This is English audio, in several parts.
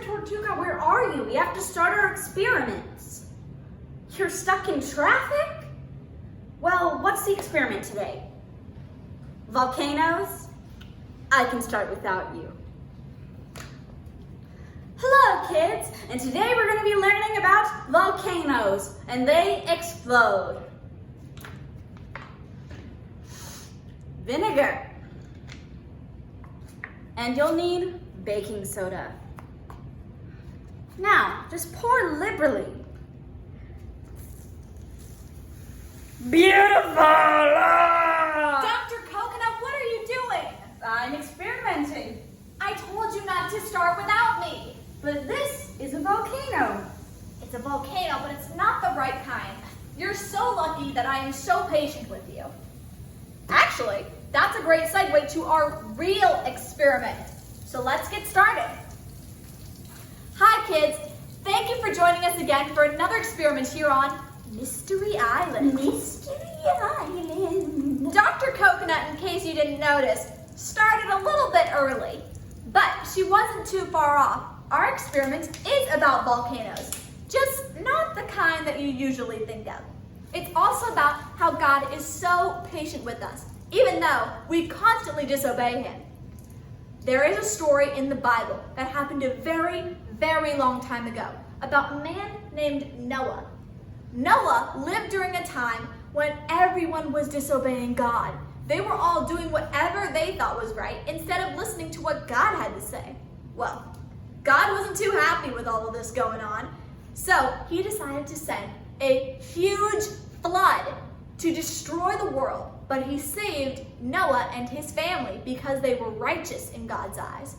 Mr. Tortuga, where are you? We have to start our experiments. You're stuck in traffic? Well, what's the experiment today? Volcanoes? I can start without you. Hello, kids, and today we're going to be learning about volcanoes, and they explode. Vinegar. And you'll need baking soda. Now, just pour liberally. Beautiful! Dr. Coconut, what are you doing? I'm experimenting. I told you not to start without me. But this is a volcano. It's a volcano, but it's not the right kind. You're so lucky that I am so patient with you. Actually, that's a great segue to our real experiment. So let's get started. Hi kids, thank you for joining us again for another experiment here on Mystery Island. Mystery Island. Dr. Coconut, in case you didn't notice, started a little bit early, but she wasn't too far off. Our experiment is about volcanoes, just not the kind that you usually think of. It's also about how God is so patient with us, even though we constantly disobey him. There is a story in the Bible that happened a very, very long time ago about a man named Noah. Noah lived during a time when everyone was disobeying God. They were all doing whatever they thought was right instead of listening to what God had to say. Well, God wasn't too happy with all of this going on, so he decided to send a huge flood to destroy the world, but he saved Noah and his family because they were righteous in God's eyes.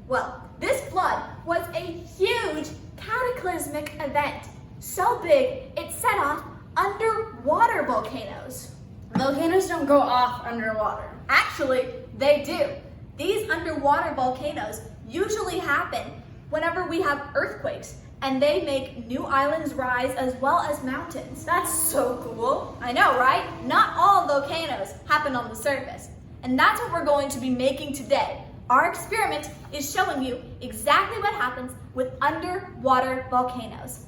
Well, this flood was a huge cataclysmic event, so big it set off underwater volcanoes. Volcanoes don't go off underwater. Actually, they do. These underwater volcanoes usually happen whenever we have earthquakes, and they make new islands rise as well as mountains. That's so cool. I know, right? Not all volcanoes happen on the surface, and that's what we're going to be making today. Our experiment is showing you exactly what happens with underwater volcanoes.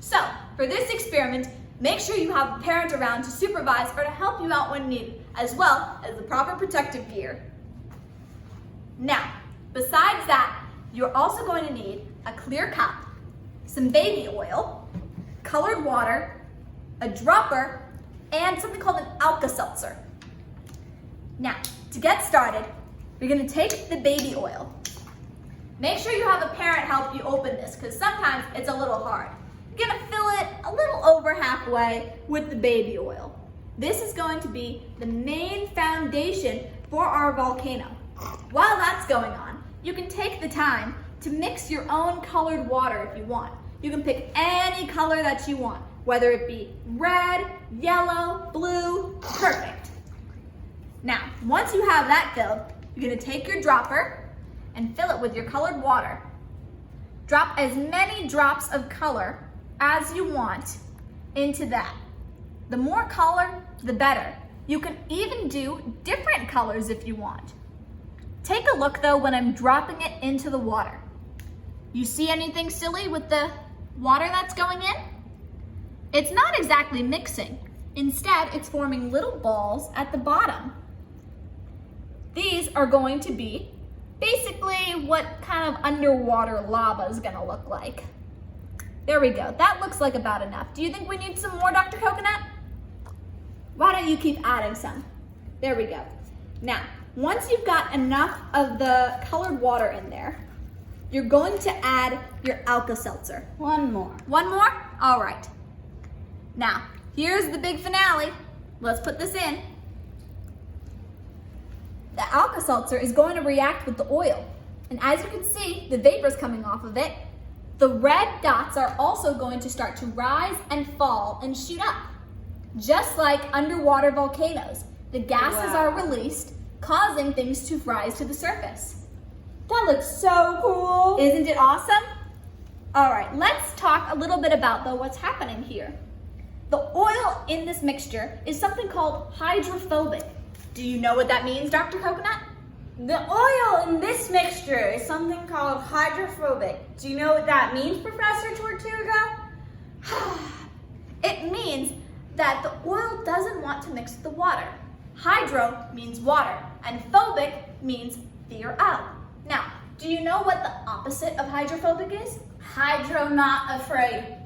So, for this experiment, make sure you have a parent around to supervise or to help you out when needed, as well as the proper protective gear. Now, besides that, you're also going to need a clear cup, some baby oil, colored water, a dropper, and something called an Alka-Seltzer. Now, to get started, you're going to take the baby oil. Make sure you have a parent help you open this because sometimes it's a little hard. You're going to fill it a little over halfway with the baby oil. This is going to be the main foundation for our volcano. While that's going on, you can take the time to mix your own colored water if you want. You can pick any color that you want, whether it be red, yellow, blue, perfect. Now, once you have that filled, you're gonna take your dropper and fill it with your colored water. Drop as many drops of color as you want into that. The more color, the better. You can even do different colors if you want. Take a look though when I'm dropping it into the water. You see anything silly with the water that's going in? It's not exactly mixing. Instead, it's forming little balls at the bottom. These are going to be basically what kind of underwater lava is gonna look like. There we go. That looks like about enough. Do you think we need some more, Dr. Coconut? Why don't you keep adding some? There we go. Now, once you've got enough of the colored water in there, you're going to add your Alka-Seltzer. One more. One more? All right. Now, here's the big finale. Let's put this in. The Alka-Seltzer is going to react with the oil. And as you can see, the vapors coming off of it, the red dots are also going to start to rise and fall and shoot up. Just like underwater volcanoes, the gases are released, causing things to rise to the surface. That looks so cool. Isn't it awesome? All right, let's talk a little bit about though what's happening here. The oil in this mixture is something called hydrophobic. Do you know what that means, Dr. Coconut? The oil in this mixture is something called hydrophobic. Do you know what that means, Professor Tortuga? It means that the oil doesn't want to mix with the water. Hydro means water, and phobic means fear of. Now, do you know what the opposite of hydrophobic is? Hydro not afraid.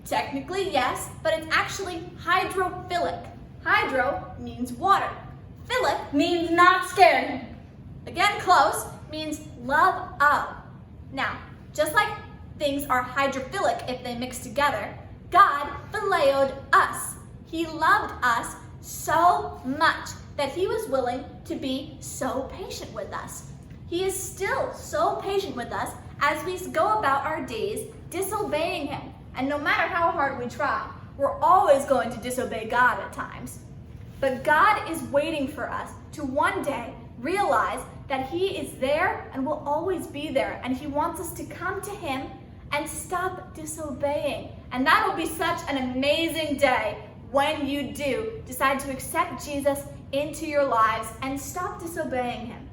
Technically, yes, but it's actually hydrophilic. Hydro means water. Philic, Means not scared. again close, means love of. Now, just like things are hydrophilic if they mix together, God phileoed us. He loved us so much that he was willing to be so patient with us. He is still so patient with us as we go about our days disobeying him. And no matter how hard we try, we're always going to disobey God at times. But God is waiting for us to one day realize that he is there and will always be there. And he wants us to come to him and stop disobeying. And that'll be such an amazing day when you do decide to accept Jesus into your lives and stop disobeying him.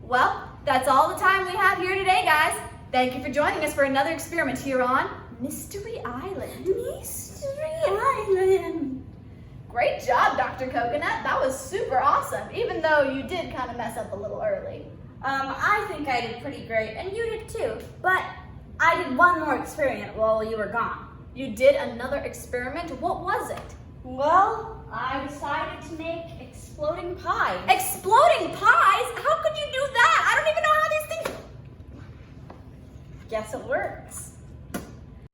Well, that's all the time we have here today, guys. Thank you for joining us for another experiment here on Mystery Island. Mystery Island. Great job, Dr. Coconut. That was super awesome, even though you did kind of mess up a little early. I think I did pretty great, and you did too. But I did one more experiment while you were gone. You did another experiment? What was it? Well, I decided to make exploding pies. Exploding pies? How could you do that? I don't even know how these things... Guess it works.